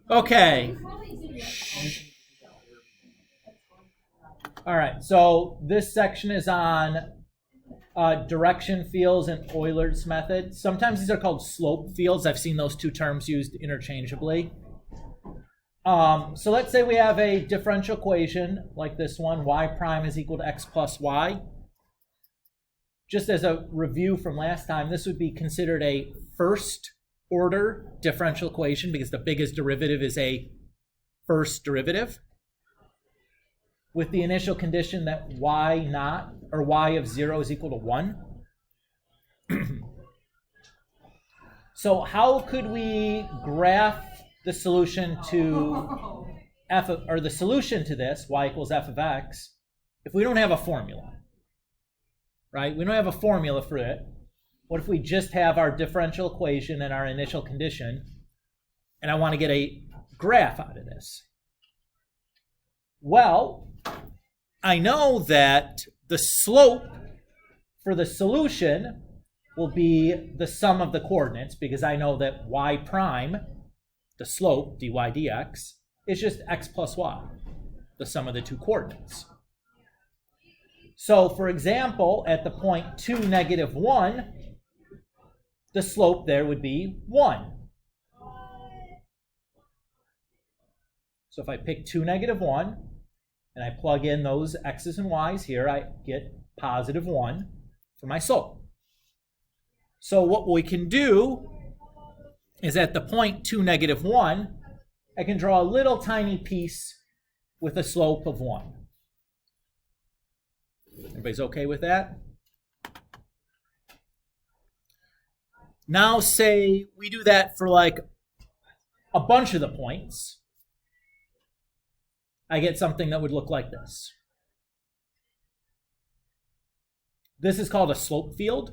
Okay. All right, so this section is on direction fields and Euler's method. Sometimes these are called slope fields. I've seen those two terms used interchangeably. So let's say we have a differential equation like this one, y prime is equal to x plus y. Just as a review from last time, this would be considered a first order differential equation because the biggest derivative is a first derivative, with the initial condition that y naught, or y of 0 is equal to 1. So how could we graph the solution to f of, or the solution to this, y equals f of x, if we don't have a formula? Right? We don't have a formula for it. What if we just have our differential equation and our initial condition, and I want to get a graph out of this? Well, I know that the slope for the solution will be the sum of the coordinates, because I know that y prime, the slope, dy dx, is just x plus y, the sum of the two coordinates. So, for example, at the point 2, negative 1, the slope there would be 1. So if I pick 2, negative 1, and I plug in those x's and y's here, I get positive 1 for my slope. So what we can do is at the point 2, negative 1, I can draw a little tiny piece with a slope of 1. Everybody's okay with that? Now say we do that for like a bunch of the points. I get something that would look like this. This is called a slope field,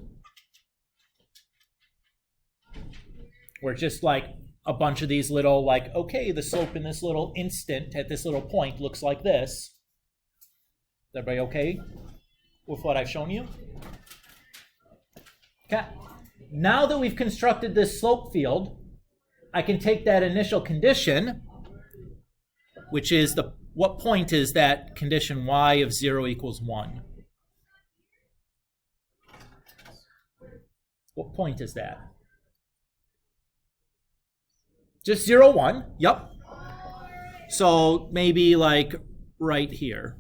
where just like a bunch of these little, like, okay, the slope in this little instant at this little point looks like this. Is everybody okay with what I've shown you? Okay. Now that we've constructed this slope field, I can take that initial condition, which is the, what point is that condition y of 0 equals 1? What point is that? Just 0, 1, yep. So maybe like right here.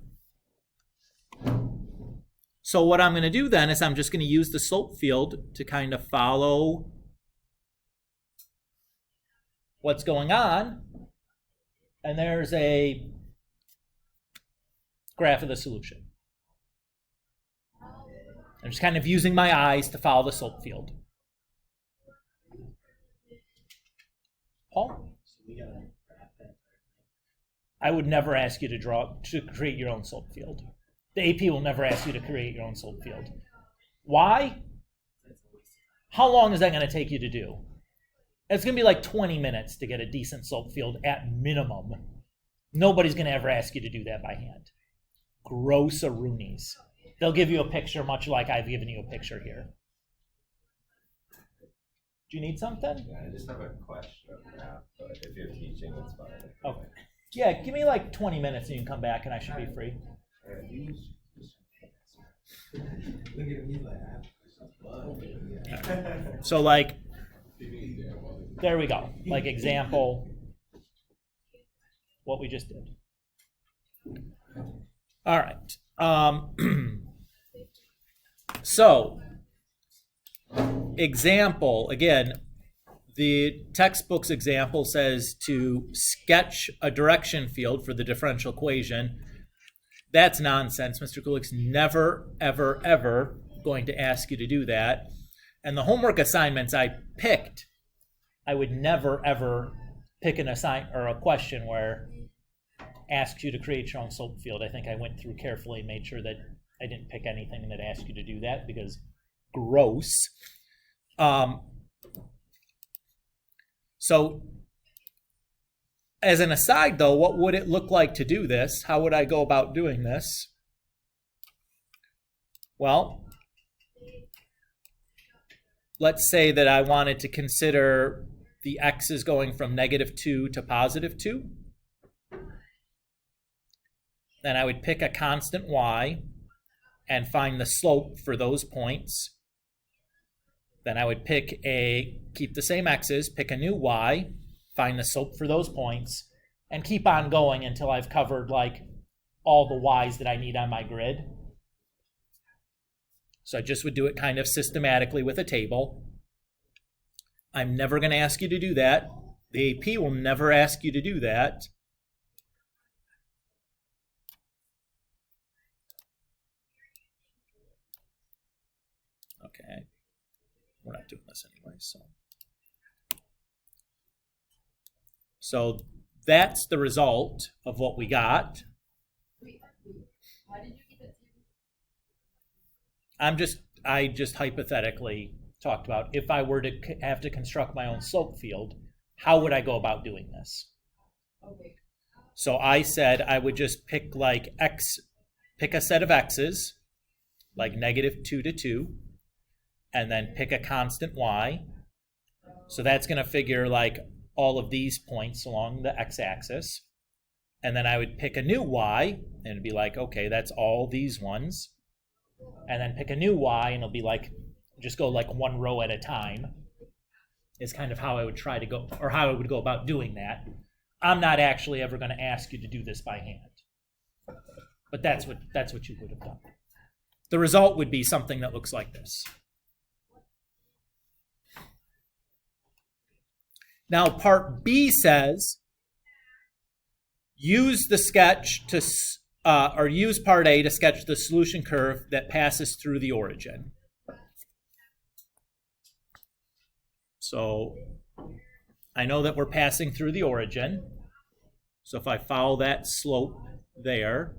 So what I'm going to do then is I'm just going to use the slope field to kind of follow what's going on. And there's a graph of the solution. I'm just kind of using my eyes to follow the slope field. Paul? I would never ask you to create your own slope field. The AP will never ask you to create your own slope field. Why? How long is that going to take you to do? It's going to be like 20 minutes to get a decent slope field at minimum. Nobody's going to ever ask you to do that by hand. Gross-a-roonies. They'll give you a picture much like I've given you a picture here. Do you need something? Yeah, I just have a question of math, but if you're teaching, it's fine. Okay. Yeah, give me like 20 minutes and you can come back and I should be free. Look at me laugh. So like, there we go. Like example, what we just did. All right. So, example, again, the textbook's example says to sketch a direction field for the differential equation. That's nonsense. Mr. Kulik's never, ever, ever going to ask you to do that. And the homework assignments I picked, I would never, ever pick an a question where asks you to create your own slope field. I think I went through carefully and made sure that I didn't pick anything that asked you to do that because gross. So as an aside though, what would it look like to do this? How would I go about doing this? Well, let's say that I wanted to consider the x is going from -2 to +2. Then I would pick a constant y and find the slope for those points. Then I would keep the same x's, pick a new y, find the slope for those points, and keep on going until I've covered like all the y's that I need on my grid. So I just would do it kind of systematically with a table. I'm never going to ask you to do that. The AP will never ask you to do that. Okay, we're not doing this anyway, so that's the result of what we got. Why did you get that table? I just hypothetically talked about if I were to have to construct my own slope field, how would I go about doing this? Okay. So I said I would just pick pick a set of x's, like -2 to 2, and then pick a constant y. So that's going to figure like all of these points along the x-axis. And then I would pick a new y, and it'd be like, okay, that's all these ones. And then pick a new y, and it'll be like, just go like one row at a time, is kind of how I would try to go, or how I would go about doing that. I'm not actually ever going to ask you to do this by hand. But that's what you would have done. The result would be something that looks like this. Now, part B says, use the sketch to, or use part A to sketch the solution curve that passes through the origin. So I know that we're passing through the origin. So if I follow that slope there,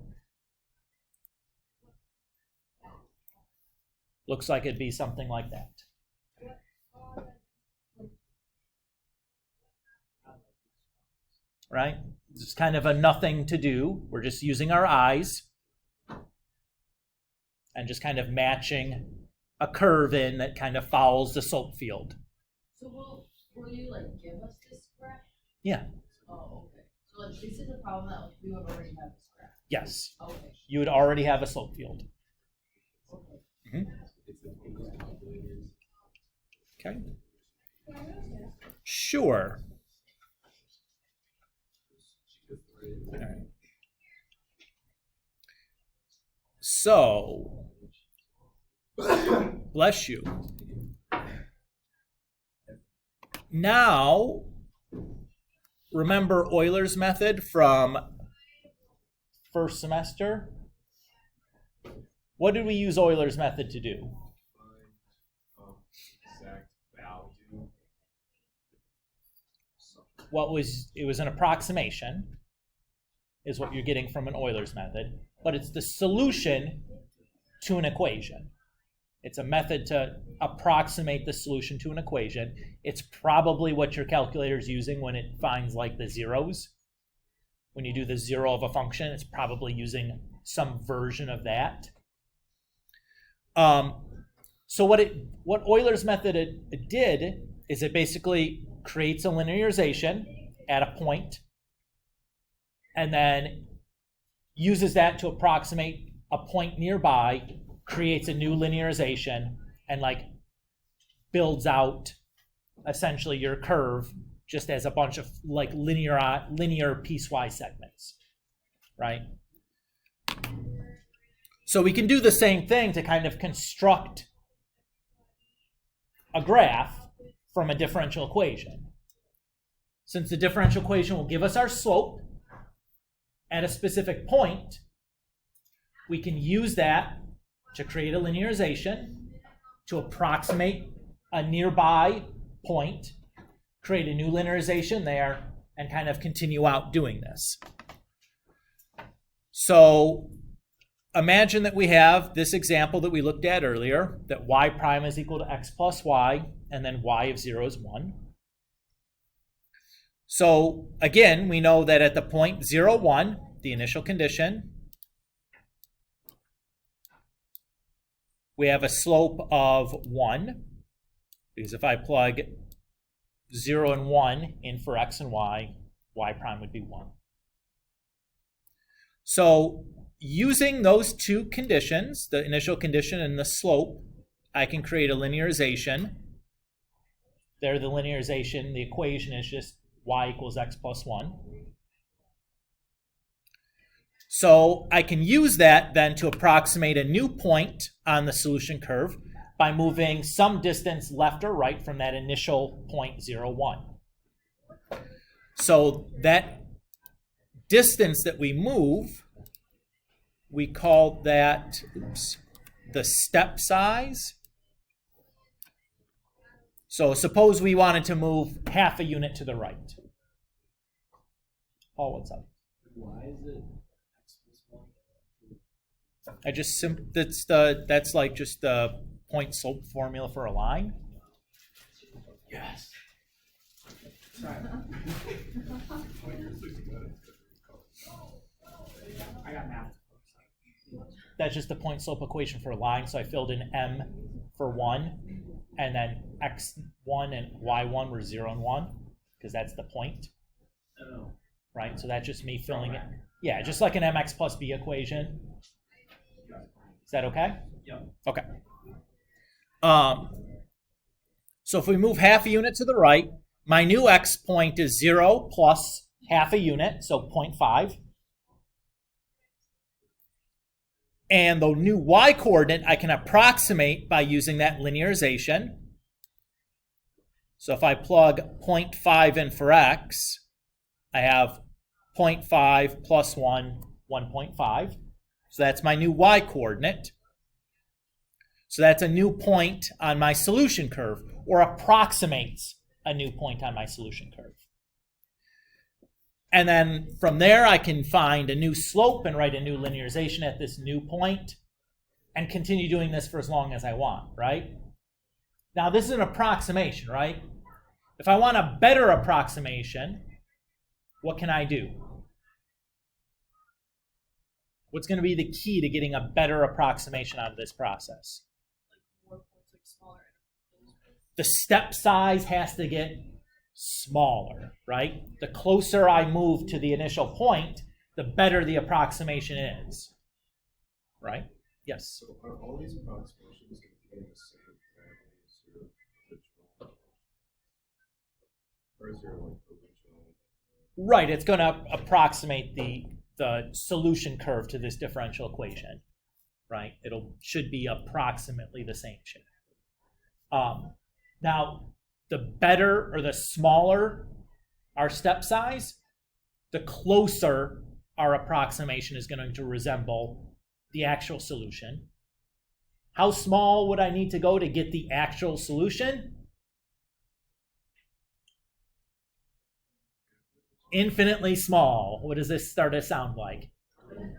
looks like it'd be something like that. Right? It's kind of a nothing to do. We're just using our eyes and just kind of matching a curve in that kind of follows the slope field. So will you like give us this graph? Yeah. Oh, okay. So like this is a problem that like we would already have this graph. Yes. Okay. You would already have a slope field. Okay. Okay. Sure. All right. So, bless you. Now, remember Euler's method from first semester? What did we use Euler's method to do? Exact value. It was an approximation, is what you're getting from an Euler's method, but it's the solution to an equation. It's a method to approximate the solution to an equation. It's probably what your calculator is using when it finds like the zeros. When you do the zero of a function, it's probably using some version of that. So what Euler's method did is it basically creates a linearization at a point and then uses that to approximate a point nearby, creates a new linearization, and like builds out essentially your curve just as a bunch of like linear piecewise segments, right? So we can do the same thing to kind of construct a graph from a differential equation. Since the differential equation will give us our slope at a specific point, we can use that to create a linearization, to approximate a nearby point, create a new linearization there, and kind of continue out doing this. So imagine that we have this example that we looked at earlier, that y prime is equal to x plus y, and then y of 0 is 1. So again, we know that at the point 0, 1, the initial condition, we have a slope of 1, because if I plug 0 and 1 in for x and y prime would be 1. So using those two conditions, the initial condition and the slope, I can create a linearization. There, the linearization, the equation is just y equals x plus 1. So I can use that then to approximate a new point on the solution curve by moving some distance left or right from that initial point 0, 1. So that distance that we move, we call that the step size. So suppose we wanted to move half a unit to the right. Paul, what's up? Why is it x plus 1? I just that's like just the point slope formula for a line. Yes. I got math. That's just the point slope equation for a line. So I filled in m for 1, and then x1 and y1 were 0 and 1, because that's the point, Oh. right? So that's just me filling it. Yeah, just like an mx plus b equation. Is that okay? Yep. Okay. So if we move half a unit to the right, my new x point is 0 plus half a unit, so 0.5. And the new y coordinate I can approximate by using that linearization. So if I plug 0.5 in for x, I have 0.5 plus 1, 1.5. So that's my new y coordinate. So that's a new point on my solution curve, or approximates a new point on my solution curve. And then from there, I can find a new slope and write a new linearization at this new point and continue doing this for as long as I want, right? Now, this is an approximation, right? If I want a better approximation, what can I do? What's going to be the key to getting a better approximation out of this process? More points, like smaller. The step size has to get smaller, right? The closer I move to the initial point, the better the approximation is, right? Yes. So are all these approximations contain the same family as your original? Or is there like original? Right, it's going to approximate the solution curve to this differential equation, right? Should be approximately the same shape. Now, the better or the smaller our step size, the closer our approximation is going to resemble the actual solution. How small would I need to go to get the actual solution? Infinitely small. What does this start to sound like?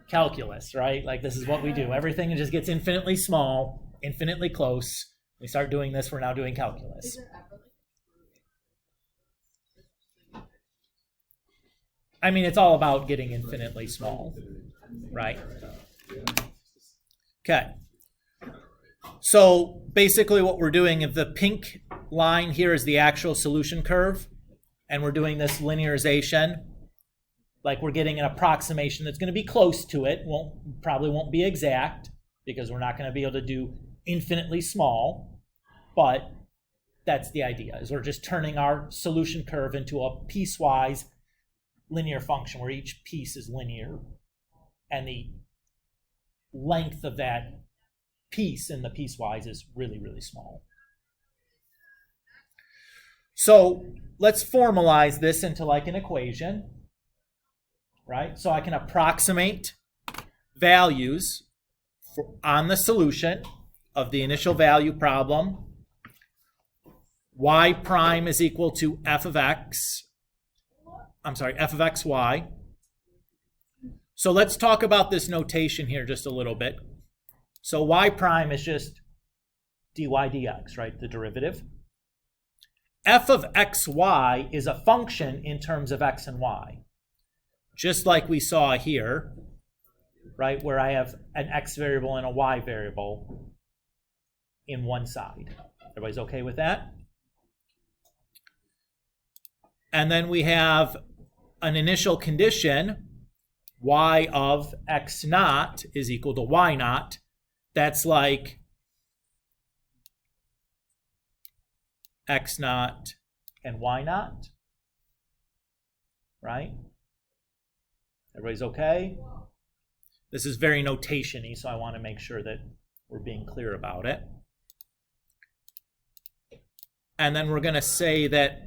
Calculus, right? Like this is what we do. Everything just gets infinitely small, infinitely close. We start doing this, we're now doing calculus. Is there ever like I mean, it's all about getting infinitely small, right? Okay. So basically what we're doing, if the pink line here is the actual solution curve, and we're doing this linearization, like we're getting an approximation that's going to be close to it, probably won't be exact, because we're not going to be able to do infinitely small, but that's the idea, is we're just turning our solution curve into a piecewise linear function where each piece is linear, and the length of that piece in the piecewise is really, really small. So let's formalize this into like an equation, right? So I can approximate values on the solution of the initial value problem. Y prime is equal to f of xy. So let's talk about this notation here just a little bit. So y prime is just dy dx, right? The derivative. F of xy is a function in terms of x and y. Just like we saw here, right? Where I have an x variable and a y variable in one side. Everybody's okay with that? And then we have an initial condition, y of x naught is equal to y naught. That's like x naught and y naught, right? Everybody's okay? This is very notation-y, so I want to make sure that we're being clear about it. And then we're going to say that,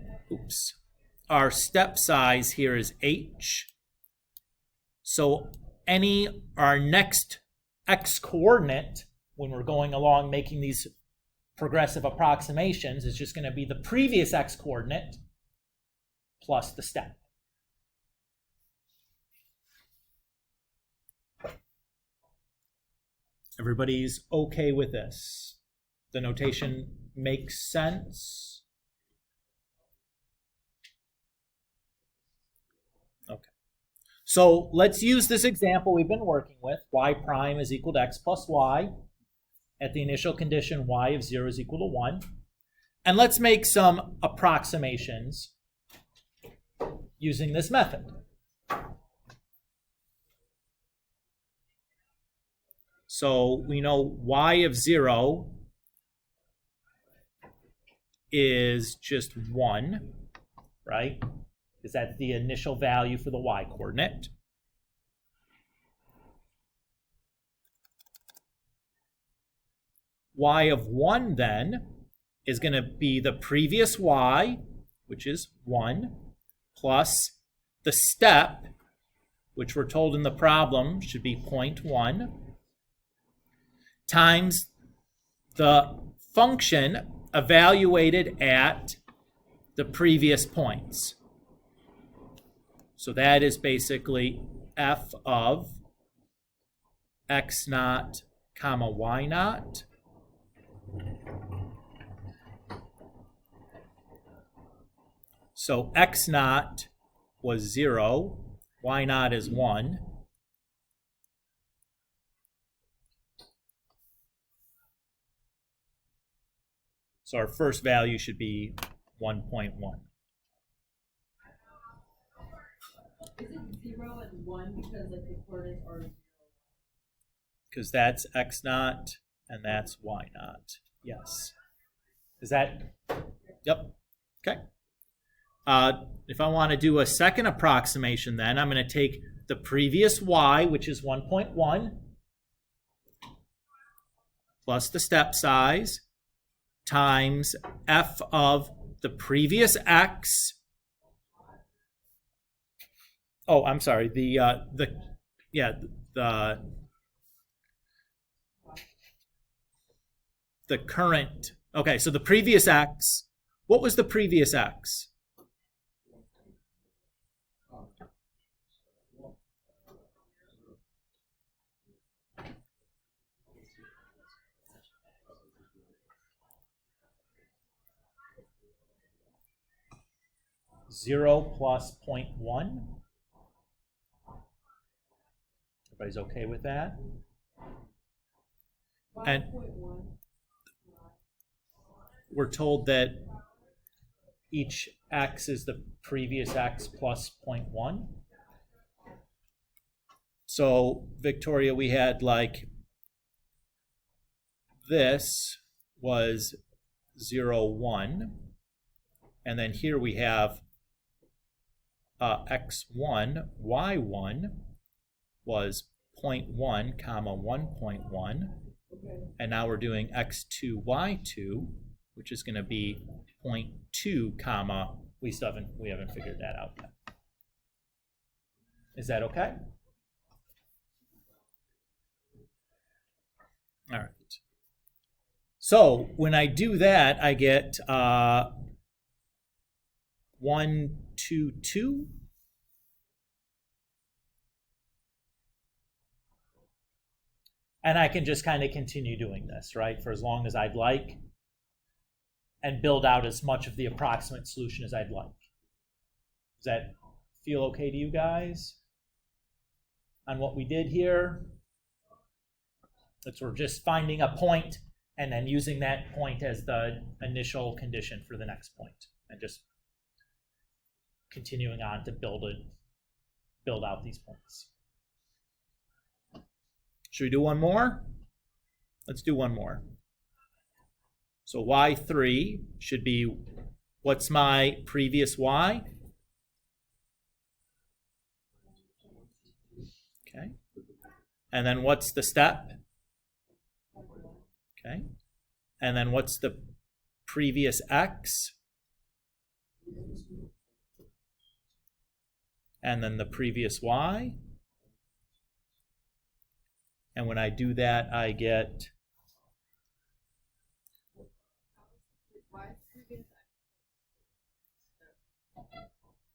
our step size here is h. So our next x coordinate, when we're going along making these progressive approximations, is just going to be the previous x coordinate plus the step. Everybody's okay with this? The notation makes sense? Okay. So let's use this example we've been working with. Y prime is equal to x plus y. At the initial condition, y of 0 is equal to 1. And let's make some approximations using this method. So we know y of 0 is just 1, right? Because that's the initial value for the y coordinate. Y of 1 then is going to be the previous y, which is 1, plus the step, which we're told in the problem should be 0.1, times the function evaluated at the previous points. So that is basically f of x naught comma y naught So x naught was 0, y naught is 1. So our first value should be 1.1. Is it 0 and 1 because like the coordinates are 0? Because that's x naught and that's y naught. Yes. Is that? Yep. Okay. If I want to do a second approximation, then I'm going to take the previous y, which is 1.1, plus the step size, times f of the previous x. Oh, I'm sorry. The current. Okay, so the previous x. What was the previous x? Zero plus 0.1. Everybody's okay with that? And we're told that each x is the previous x plus 0.1. So, Victoria, we had like this was 0, 1. And then here we have x1, y1 was 0.1, comma 1.1. And now we're doing x2, y2, which is going to be 0.2, comma, we haven't figured that out yet. Is that okay? All right. So when I do that, I get 1, 2, 2. And I can just kind of continue doing this, right, for as long as I'd like, and build out as much of the approximate solution as I'd like. Does that feel okay to you guys on what we did here? That we're just finding a point and then using that point as the initial condition for the next point. And just continuing on to build out these points. Should we do one more? Let's do one more. So y3 should be, what's my previous y? Okay. And then what's the step? Okay. And then what's the previous x? And then the previous y. And when I do that, I get,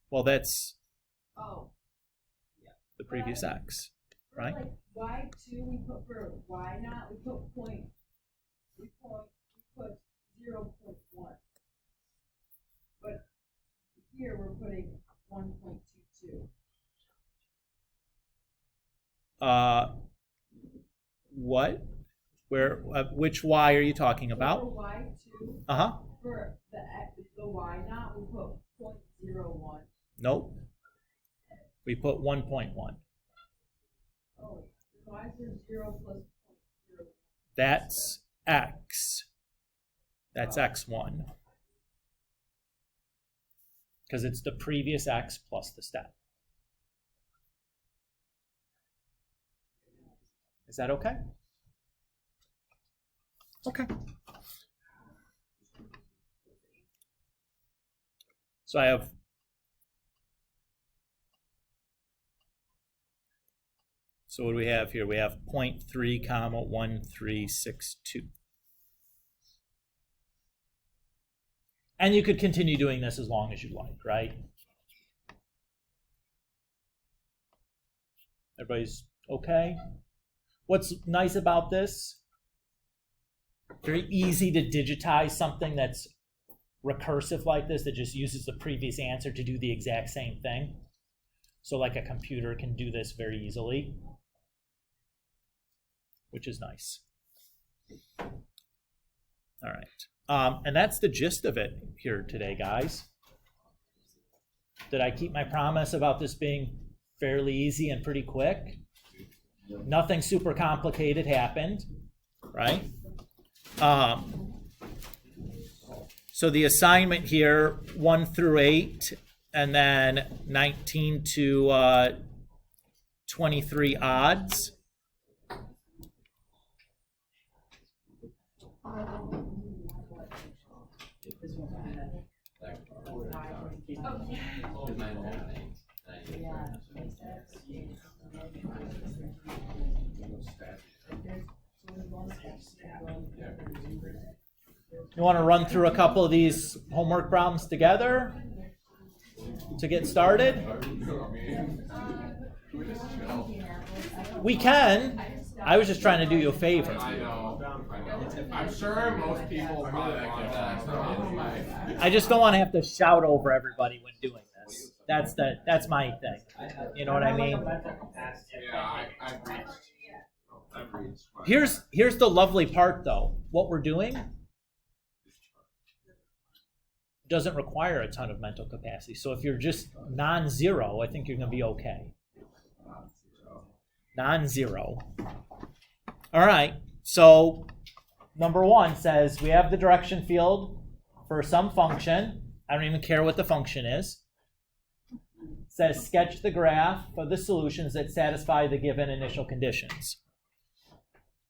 well, that's the previous x, right? Like y2, we put for y naught, we put point, we put 0.1. But here we're putting 1.22. What? Where? Which y are you talking about? For y2, Uh-huh. for the y naught, we put 0.01. Nope. We put 1.1. Oh, why is there 0 plus 0.0? That's x. That's x1. Because it's the previous x plus the step. Is that okay? Okay. So I have So what do we have here? We have 0.3 comma 1362. And you could continue doing this as long as you like, right? Everybody's okay? What's nice about this? Very easy to digitize something that's recursive like this, that just uses the previous answer to do the exact same thing. So like a computer can do this very easily, which is nice. All right. And that's the gist of it here today, guys. Did I keep my promise about this being fairly easy and pretty quick? Nothing super complicated happened, right? So the assignment here, 1 through 8, and then 19 to 23 odds. You want to run through a couple of these homework problems together to get started? We can. I was just trying to do you a favor. I know. I'm sure most people probably want that. I just don't want to have to shout over everybody when doing this. That's my thing. You know what I mean? Yeah, I've reached. Here's the lovely part though. What we're doing doesn't require a ton of mental capacity. So if you're just non-zero, I think you're going to be okay. Non-zero. All right. So number 1 says we have the direction field for some function. I don't even care what the function is. It says sketch the graph of the solutions that satisfy the given initial conditions.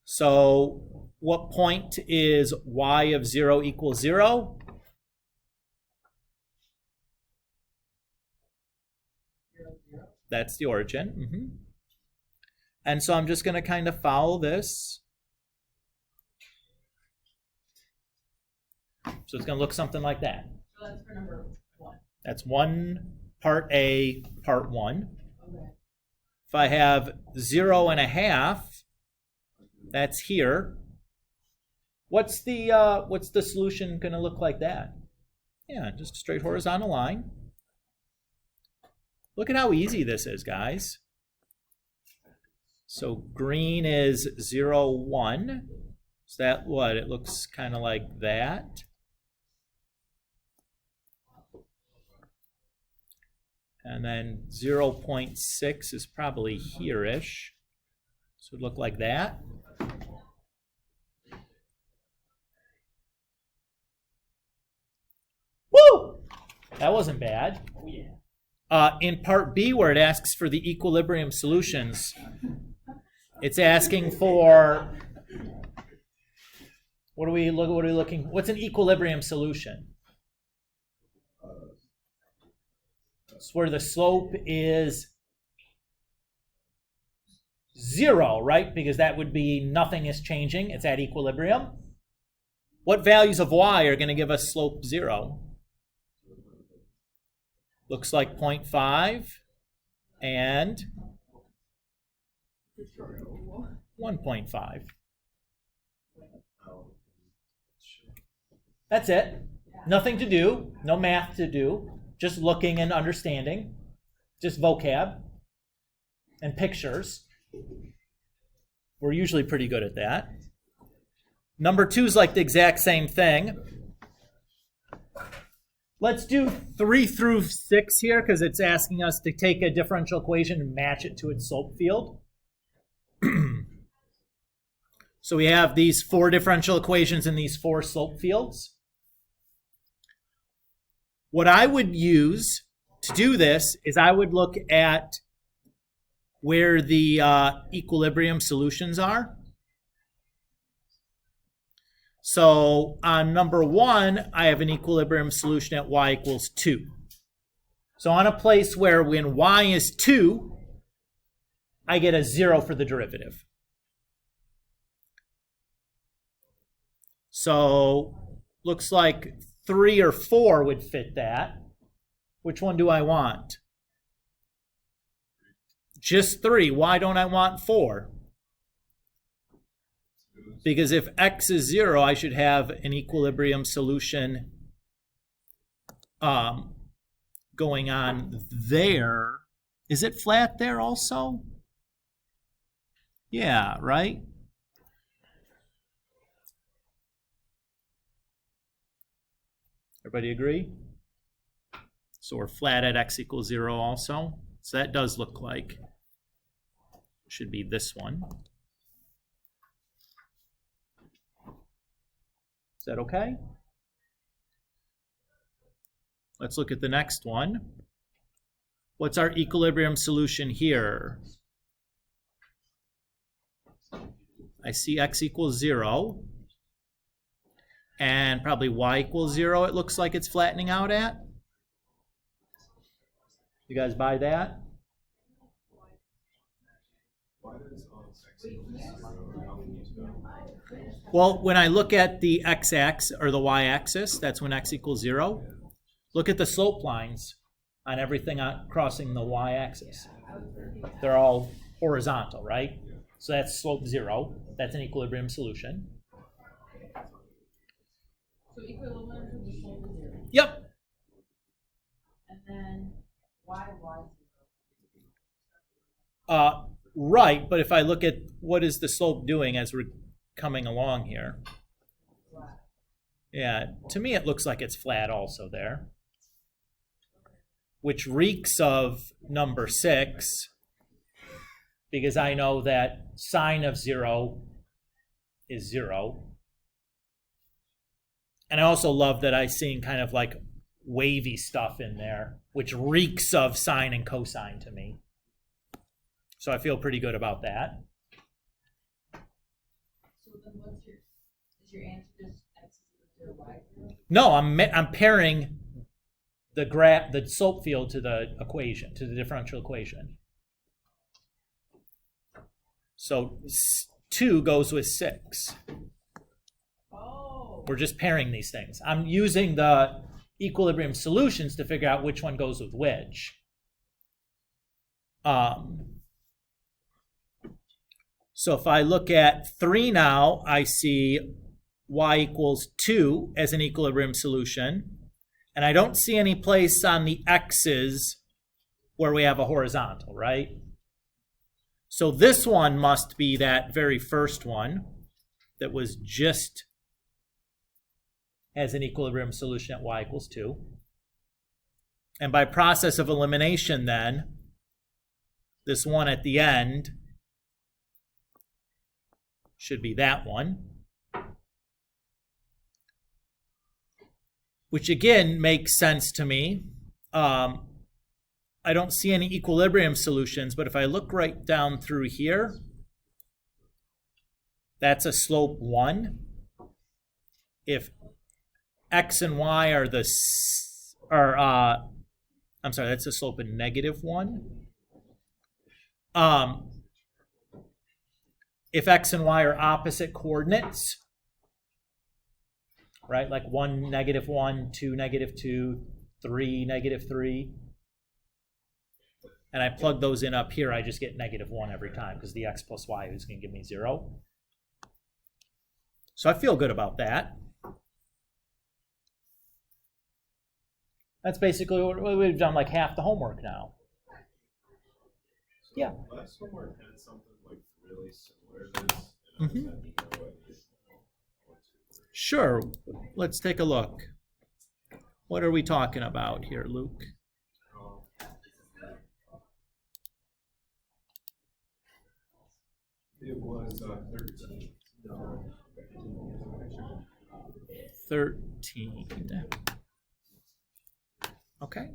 So what point is y of 0 equals 0? That's the origin. Mm-hmm. And so I'm just going to kind of follow this. So it's going to look something like that. So that's for number 1. That's part A, part 1. Okay. If I have 0.5, that's here. What's the solution going to look like that? Yeah, just a straight horizontal line. Look at how easy this is, guys. So green is 0, 1. So that what? It looks kind of like that. And then 0.6 is probably here-ish. So it would look like that. Woo! That wasn't bad. Oh, yeah. In part B, where it asks for the equilibrium solutions, it's asking for, what are we looking, what's an equilibrium solution? It's where the slope is 0, right? Because that would be nothing is changing. It's at equilibrium. What values of y are going to give us slope 0? Looks like 0.5 and 1.5. That's it. Nothing to do. No math to do. Just looking and understanding. Just vocab and pictures. We're usually pretty good at that. Number 2 is like the exact same thing. Let's do 3 through 6 here because it's asking us to take a differential equation and match it to its slope field. So we have these 4 differential equations and these 4 slope fields. What I would use to do this is I would look at where the equilibrium solutions are. So on number 1, I have an equilibrium solution at y equals 2. So on a place where when y is 2, I get a 0 for the derivative. So looks like 3 or 4 would fit that. Which one do I want? Just 3. Why don't I want 4? Because if x is 0, I should have an equilibrium solution going on there. Is it flat there also? Yeah, right? Everybody agree? So we're flat at x equals 0 also. So that does look like it should be this one. Is that okay? Let's look at the next one. What's our equilibrium solution here? I see x equals 0. And probably y equals 0 it looks like it's flattening out at. You guys buy that? Well, when I look at the x-axis or the y-axis, that's when x equals 0. Look at the slope lines on everything crossing the y-axis. They're all horizontal, right? So that's slope 0. That's an equilibrium solution. So equilibrium to the slope is 0. Yep. And then y. Right, but if I look at what is the slope doing as we're coming along here. Yeah, to me it looks like it's flat also there. Which reeks of number 6, because I know that sine of 0 is 0. And I also love that I'm seeing kind of like wavy stuff in there, which reeks of sine and cosine to me. So I feel pretty good about that. So then is your answer just x is 0, y 0? No, I'm pairing the slope field to the equation, to the differential equation. So 2 goes with 6. Oh. We're just pairing these things. I'm using the equilibrium solutions to figure out which one goes with which. So if I look at 3 now, I see y equals 2 as an equilibrium solution. And I don't see any place on the x's where we have a horizontal, right? So this one must be that very first one that was just as an equilibrium solution at y equals 2. And by process of elimination then, this one at the end should be that one. Which again makes sense to me. I don't see any equilibrium solutions, but if I look right down through here, that's a slope 1. If x and y are I'm sorry, that's a slope of -1. If x and y are opposite coordinates, right, like 1, -1, 2, -2, 3, -3, and I plug those in up here, I just get -1 every time because the x plus y is going to give me 0. So I feel good about that. That's basically what we've done, like half the homework now. Yeah. Last homework had something like really similar to this. And I was having no idea. Sure. Let's take a look. What are we talking about here, Luke? It was 13. 13. Okay.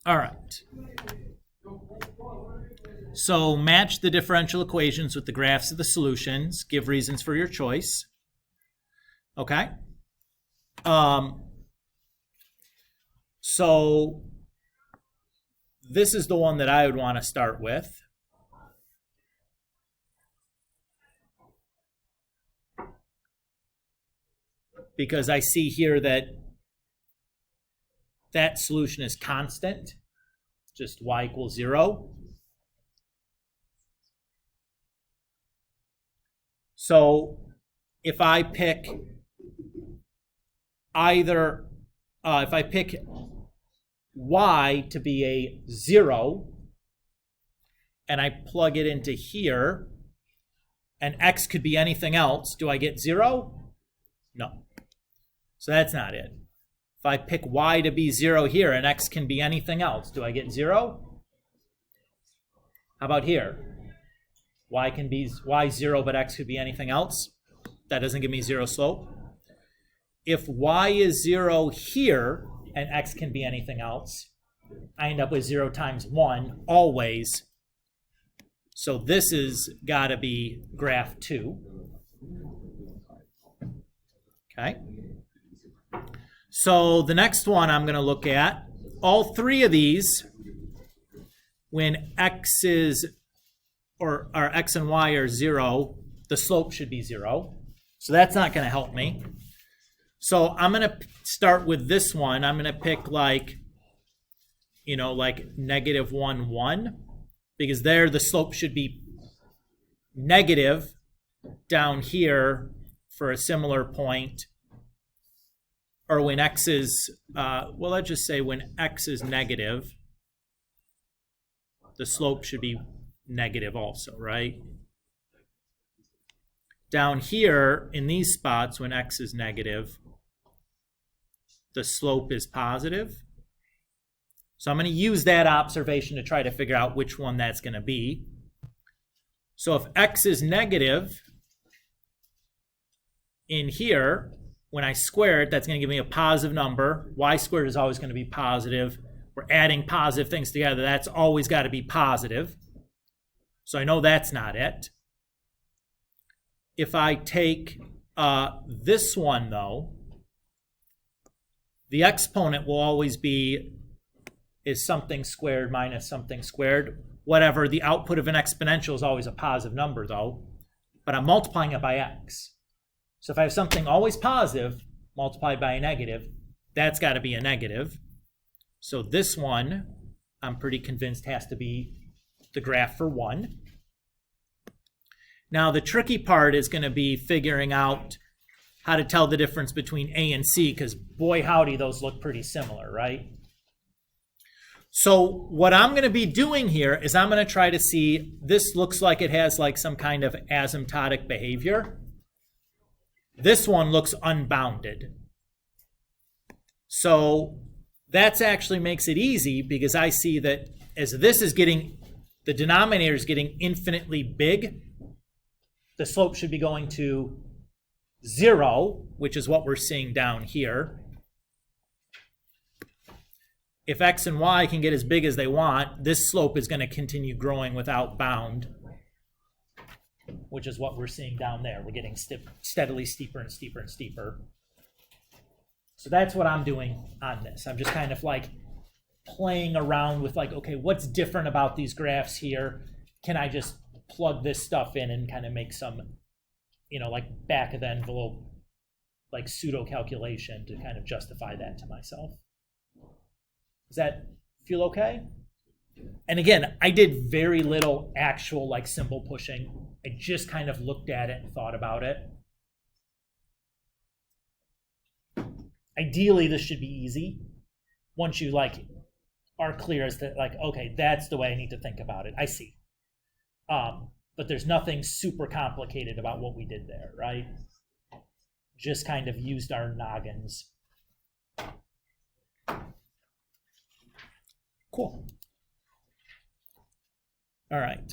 All right. So match the differential equations with the graphs of the solutions. Give reasons for your choice. Okay. So this is the one that I would want to start with. Because I see here that that solution is constant, just y equals 0. So if I pick either, if I pick y to be a 0, and I plug it into here, and x could be anything else, do I get 0? No. So that's not it. If I pick y to be 0 here and x can be anything else, do I get 0? How about here? Y can be y 0, but x could be anything else. That doesn't give me 0 slope. If y is 0 here and x can be anything else, I end up with 0 times 1 always. So this has got to be graph 2. Okay. So the next one I'm going to look at, all three of these, when x is, or x and y are 0, the slope should be 0. So that's not going to help me. So I'm going to start with this one. I'm going to pick like, like -1, 1, because there the slope should be negative down here for a similar point. Or when x is, well, let's just say when x is negative, the slope should be negative also, right? Down here, in these spots, when x is negative, the slope is positive. So I'm going to use that observation to try to figure out which one that's going to be. So if x is negative in here, when I square it, that's going to give me a positive number. Y squared is always going to be positive. We're adding positive things together. That's always got to be positive. So I know that's not it. If I take this one, though, the exponent will always be is something squared minus something squared. Whatever, the output of an exponential is always a positive number, though. But I'm multiplying it by x. So if I have something always positive multiplied by a negative, that's got to be a negative. So this one, I'm pretty convinced, has to be the graph for 1. Now the tricky part is going to be figuring out how to tell the difference between A and C, because boy howdy, those look pretty similar, right? So what I'm going to be doing here is I'm going to try to see, this looks like it has like some kind of asymptotic behavior. This one looks unbounded. So that actually makes it easy, because I see that as this is getting, the denominator is getting infinitely big, the slope should be going to 0, which is what we're seeing down here. If x and y can get as big as they want, this slope is going to continue growing without bound, which is what we're seeing down there. We're getting steadily steeper and steeper and steeper. So that's what I'm doing on this. I'm just kind of like playing around with like, okay, what's different about these graphs here? Can I just plug this stuff in and kind of make some, you know, like back of the envelope, like pseudo calculation to kind of justify that to myself? Does that feel okay? And again, I did very little actual like symbol pushing. I just kind of looked at it and thought about it. Ideally, this should be easy once you like are clear as to like, okay, that's the way I need to think about it. I see. But there's nothing super complicated about what we did there, right? Just kind of used our noggins. Cool. All right.